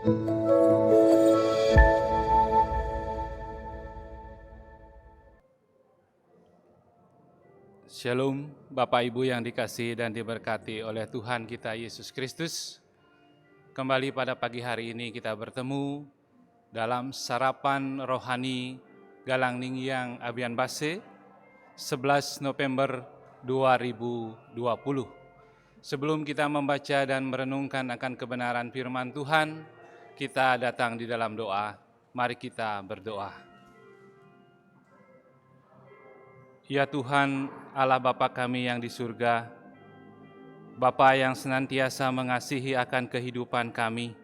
Shalom, Bapak Ibu yang dikasihi dan diberkati oleh Tuhan kita Yesus Kristus. Kembali pada pagi hari ini kita bertemu dalam sarapan rohani Galang Ningyang Abian Base 11 November 2020. Sebelum kita membaca dan merenungkan akan kebenaran firman Tuhan, kita datang di dalam doa. Mari kita berdoa. Ya Tuhan, Allah Bapa kami yang di surga, Bapa yang senantiasa mengasihi akan kehidupan kami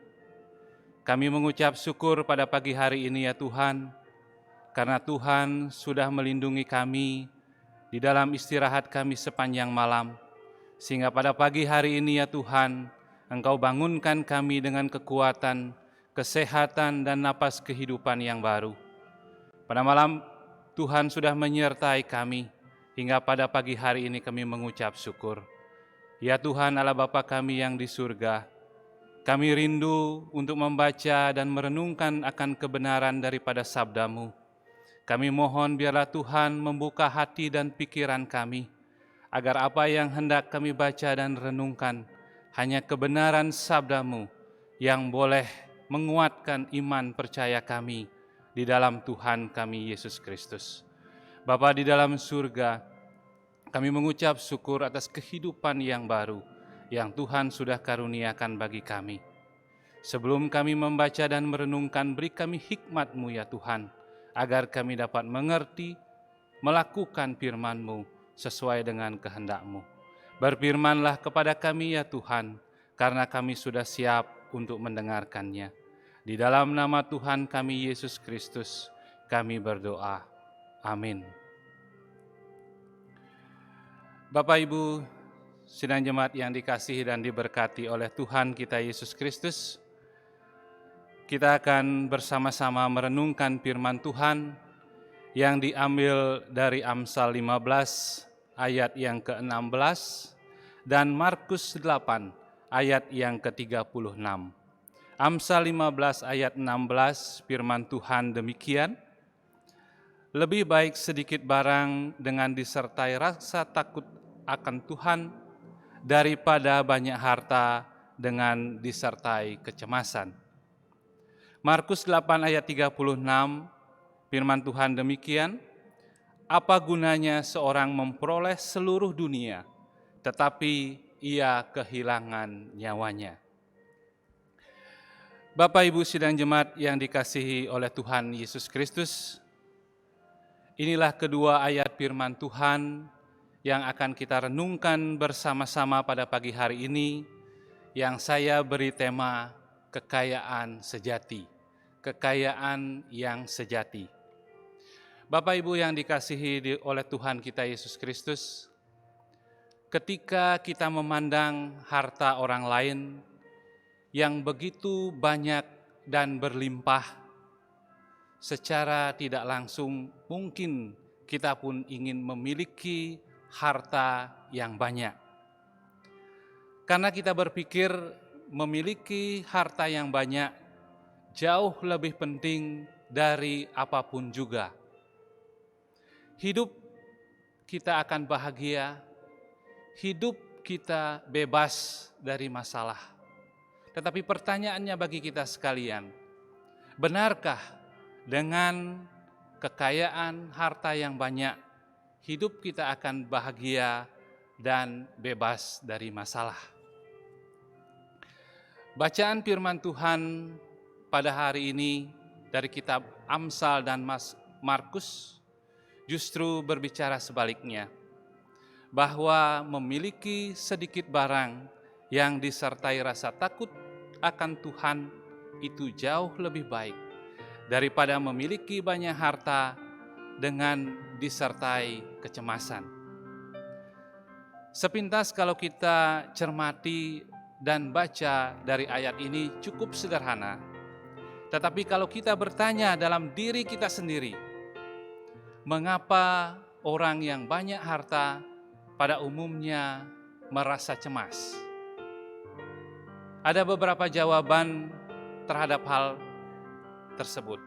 mengucap syukur pada pagi hari ini ya Tuhan, karena Tuhan sudah melindungi kami di dalam istirahat kami sepanjang malam, sehingga pada pagi hari ini ya Tuhan, Engkau bangunkan kami dengan kekuatan, kesehatan, dan napas kehidupan yang baru. Pada malam Tuhan sudah menyertai kami, hingga pada pagi hari ini kami mengucap syukur. Ya Tuhan Allah Bapa kami yang di surga, kami rindu untuk membaca dan merenungkan akan kebenaran daripada sabda-Mu. Kami mohon biarlah Tuhan membuka hati dan pikiran kami, agar apa yang hendak kami baca dan renungkan, hanya kebenaran sabda-Mu yang boleh menguatkan iman percaya kami di dalam Tuhan kami Yesus Kristus. Bapa di dalam surga, kami mengucap syukur atas kehidupan yang baru yang Tuhan sudah karuniakan bagi kami. Sebelum kami membaca dan merenungkan, beri kami hikmat-Mu ya Tuhan, agar kami dapat mengerti, melakukan firman-Mu sesuai dengan kehendak-Mu. Berfirmanlah kepada kami ya Tuhan, karena kami sudah siap untuk mendengarkannya. Di dalam nama Tuhan kami Yesus Kristus, kami berdoa. Amin. Bapak Ibu, sidang jemaat yang dikasihi dan diberkati oleh Tuhan kita Yesus Kristus, kita akan bersama-sama merenungkan firman Tuhan yang diambil dari Amsal 15 ayat yang ke-16 dan Markus 8 ayat yang ke-36. Amsal 15 ayat 16 firman Tuhan demikian, lebih baik sedikit barang dengan disertai rasa takut akan Tuhan daripada banyak harta dengan disertai kecemasan. Markus 8 ayat 36 firman Tuhan demikian, apa gunanya seorang memperoleh seluruh dunia tetapi ia kehilangan nyawanya. Bapak Ibu sidang jemaat yang dikasihi oleh Tuhan Yesus Kristus, inilah kedua ayat firman Tuhan yang akan kita renungkan bersama-sama pada pagi hari ini, yang saya beri tema kekayaan sejati, kekayaan yang sejati. Bapak Ibu yang dikasihi oleh Tuhan kita Yesus Kristus, ketika kita memandang harta orang lain yang begitu banyak dan berlimpah, secara tidak langsung mungkin kita pun ingin memiliki harta yang banyak. Karena kita berpikir memiliki harta yang banyak jauh lebih penting dari apapun juga. Hidup kita akan bahagia, hidup kita bebas dari masalah. Tetapi pertanyaannya bagi kita sekalian, benarkah dengan kekayaan harta yang banyak, hidup kita akan bahagia dan bebas dari masalah? Bacaan firman Tuhan pada hari ini dari kitab Amsal dan Markus justru berbicara sebaliknya, bahwa memiliki sedikit barang yang disertai rasa takut akan Tuhan itu jauh lebih baik daripada memiliki banyak harta dengan disertai kecemasan. Sepintas kalau kita cermati dan baca dari ayat ini cukup sederhana, tetapi kalau kita bertanya dalam diri kita sendiri, mengapa orang yang banyak harta pada umumnya merasa cemas? Ada beberapa jawaban terhadap hal tersebut.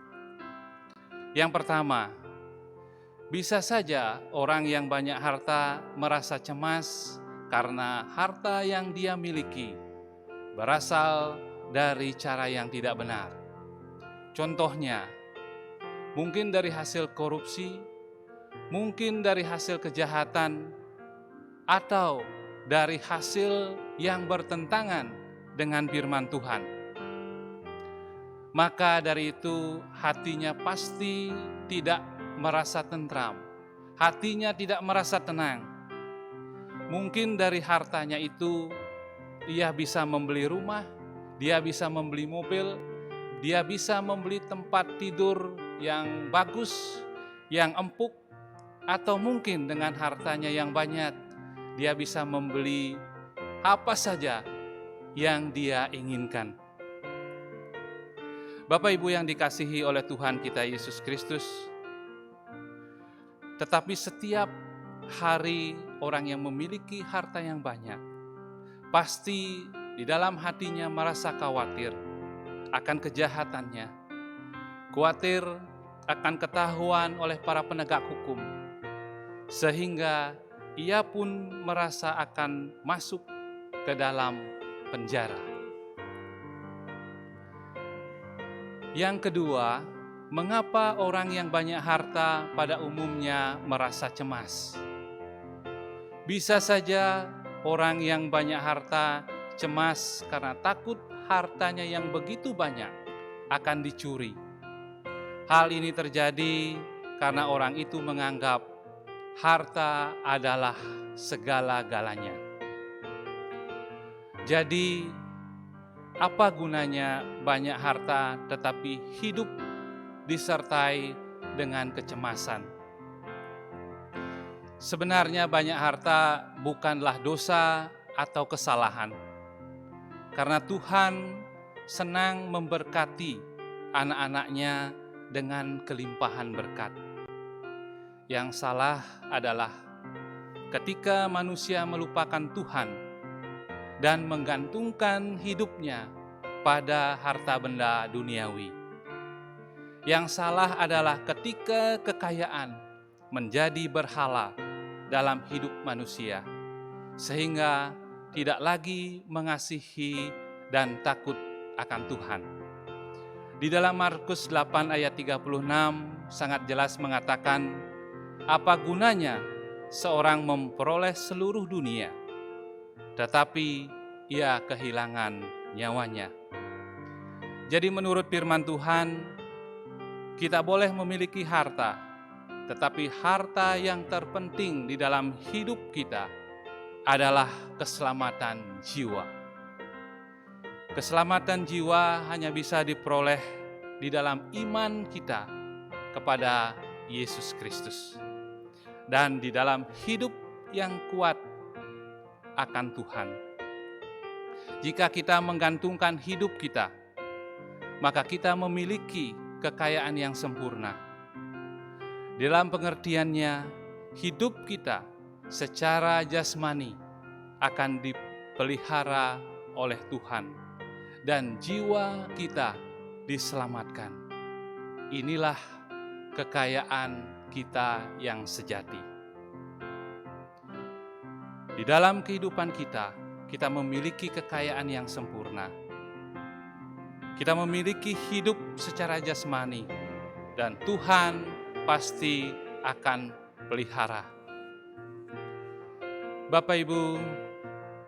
Yang pertama, bisa saja orang yang banyak harta merasa cemas karena harta yang dia miliki berasal dari cara yang tidak benar. Contohnya, mungkin dari hasil korupsi, mungkin dari hasil kejahatan, atau dari hasil yang bertentangan dengan firman Tuhan. Maka dari itu hatinya pasti tidak merasa tentram, hatinya tidak merasa tenang. Mungkin dari hartanya itu ia bisa membeli rumah, dia bisa membeli mobil, dia bisa membeli tempat tidur yang bagus, yang empuk, atau mungkin dengan hartanya yang banyak, dia bisa membeli apa saja yang dia inginkan. Bapak Ibu yang dikasihi oleh Tuhan kita Yesus Kristus, tetapi setiap hari orang yang memiliki harta yang banyak, pasti di dalam hatinya merasa khawatir akan kejahatannya, khawatir akan ketahuan oleh para penegak hukum, sehingga ia pun merasa akan masuk ke dalam penjara. Yang kedua, mengapa orang yang banyak harta pada umumnya merasa cemas? Bisa saja orang yang banyak harta cemas karena takut hartanya yang begitu banyak akan dicuri. Hal ini terjadi karena orang itu menganggap harta adalah segala-galanya. Jadi, apa gunanya banyak harta tetapi hidup disertai dengan kecemasan? Sebenarnya banyak harta bukanlah dosa atau kesalahan, karena Tuhan senang memberkati anak-anaknya dengan kelimpahan berkat. Yang salah adalah ketika manusia melupakan Tuhan dan menggantungkan hidupnya pada harta benda duniawi. Yang salah adalah ketika kekayaan menjadi berhala dalam hidup manusia, sehingga tidak lagi mengasihi dan takut akan Tuhan. Di dalam Markus 8 ayat 36 sangat jelas mengatakan, apa gunanya seorang memperoleh seluruh dunia, tetapi ia kehilangan nyawanya. Jadi menurut firman Tuhan, kita boleh memiliki harta, tetapi harta yang terpenting di dalam hidup kita adalah keselamatan jiwa. Keselamatan jiwa hanya bisa diperoleh di dalam iman kita kepada Yesus Kristus dan di dalam hidup yang kuat akan Tuhan. Jika kita menggantungkan hidup kita, maka kita memiliki kekayaan yang sempurna. Dalam pengertiannya, hidup kita secara jasmani akan dipelihara oleh Tuhan dan jiwa kita diselamatkan. Inilah kekayaan kita yang sejati. Di dalam kehidupan kita, kita memiliki kekayaan yang sempurna. Kita memiliki hidup secara jasmani, dan Tuhan pasti akan pelihara. Bapak, Ibu,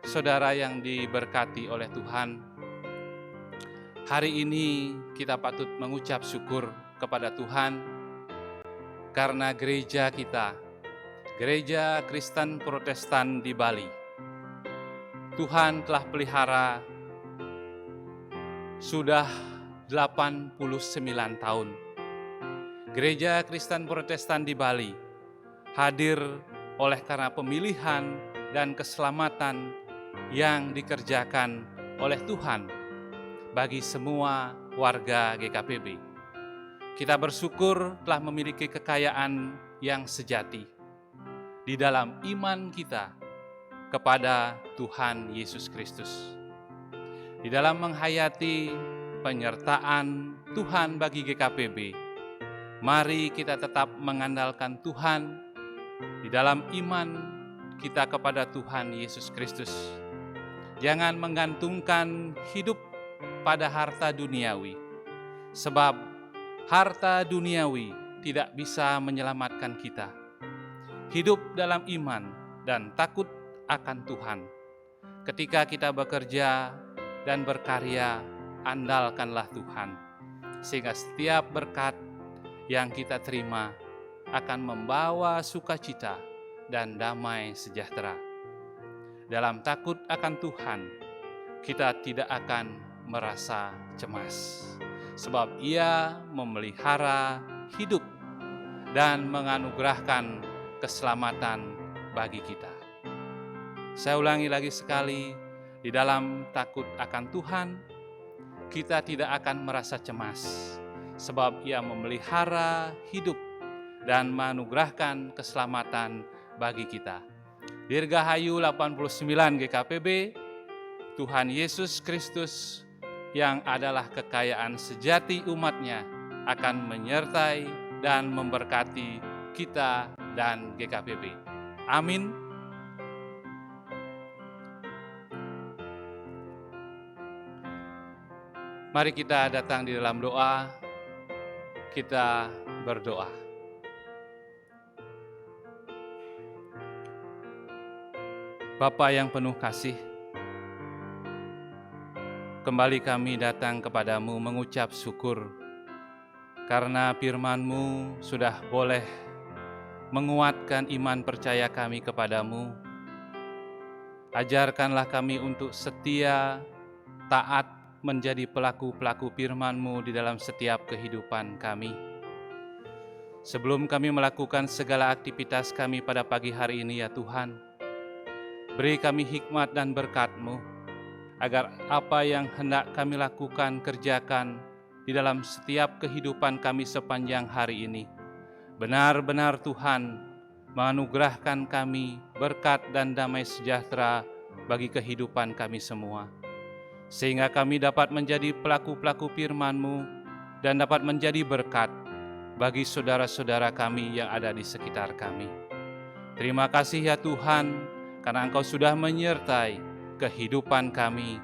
Saudara yang diberkati oleh Tuhan, hari ini kita patut mengucap syukur kepada Tuhan karena gereja kita, Gereja Kristen Protestan di Bali, Tuhan telah pelihara sudah 89 tahun. Gereja Kristen Protestan di Bali hadir oleh karena pemilihan dan keselamatan yang dikerjakan oleh Tuhan bagi semua warga GKPB. Kita bersyukur telah memiliki kekayaan yang sejati di dalam iman kita kepada Tuhan Yesus Kristus. Di dalam menghayati penyertaan Tuhan bagi GKPB. Mari kita tetap mengandalkan Tuhan di dalam iman kita kepada Tuhan Yesus Kristus. Jangan menggantungkan hidup pada harta duniawi, sebab harta duniawi tidak bisa menyelamatkan kita. Hidup dalam iman dan takut akan Tuhan. Ketika kita bekerja dan berkarya, andalkanlah Tuhan, sehingga setiap berkat yang kita terima akan membawa sukacita dan damai sejahtera. Dalam takut akan Tuhan, kita tidak akan merasa cemas, sebab Ia memelihara hidup dan menganugerahkan keselamatan bagi kita. Saya ulangi lagi sekali, di dalam takut akan Tuhan, kita tidak akan merasa cemas, sebab Ia memelihara hidup dan menganugerahkan keselamatan bagi kita. Dirgahayu 89 GKPB, Tuhan Yesus Kristus yang adalah kekayaan sejati umat-Nya akan menyertai dan memberkati kita dan GKPB. Amin. Mari kita datang di dalam doa, kita berdoa. Bapa yang penuh kasih, kembali kami datang kepadamu mengucap syukur karena firman-Mu sudah boleh menguatkan iman percaya kami kepadamu. Ajarkanlah kami untuk setia, taat, menjadi pelaku-pelaku firman-Mu di dalam setiap kehidupan kami. Sebelum kami melakukan segala aktivitas kami pada pagi hari ini ya Tuhan, beri kami hikmat dan berkat-Mu, agar apa yang hendak kami lakukan, kerjakan di dalam setiap kehidupan kami sepanjang hari ini, benar-benar Tuhan menganugerahkan kami berkat dan damai sejahtera bagi kehidupan kami semua. Sehingga kami dapat menjadi pelaku-pelaku firman-Mu dan dapat menjadi berkat bagi saudara-saudara kami yang ada di sekitar kami. Terima kasih ya Tuhan, karena Engkau sudah menyertai kehidupan kami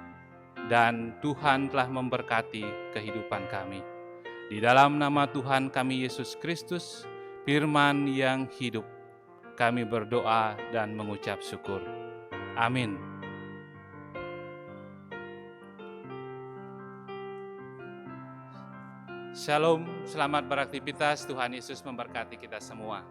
dan Tuhan telah memberkati kehidupan kami. Di dalam nama Tuhan kami Yesus Kristus, firman yang hidup, kami berdoa dan mengucap syukur. Amin. Shalom, selamat beraktivitas. Tuhan Yesus memberkati kita semua.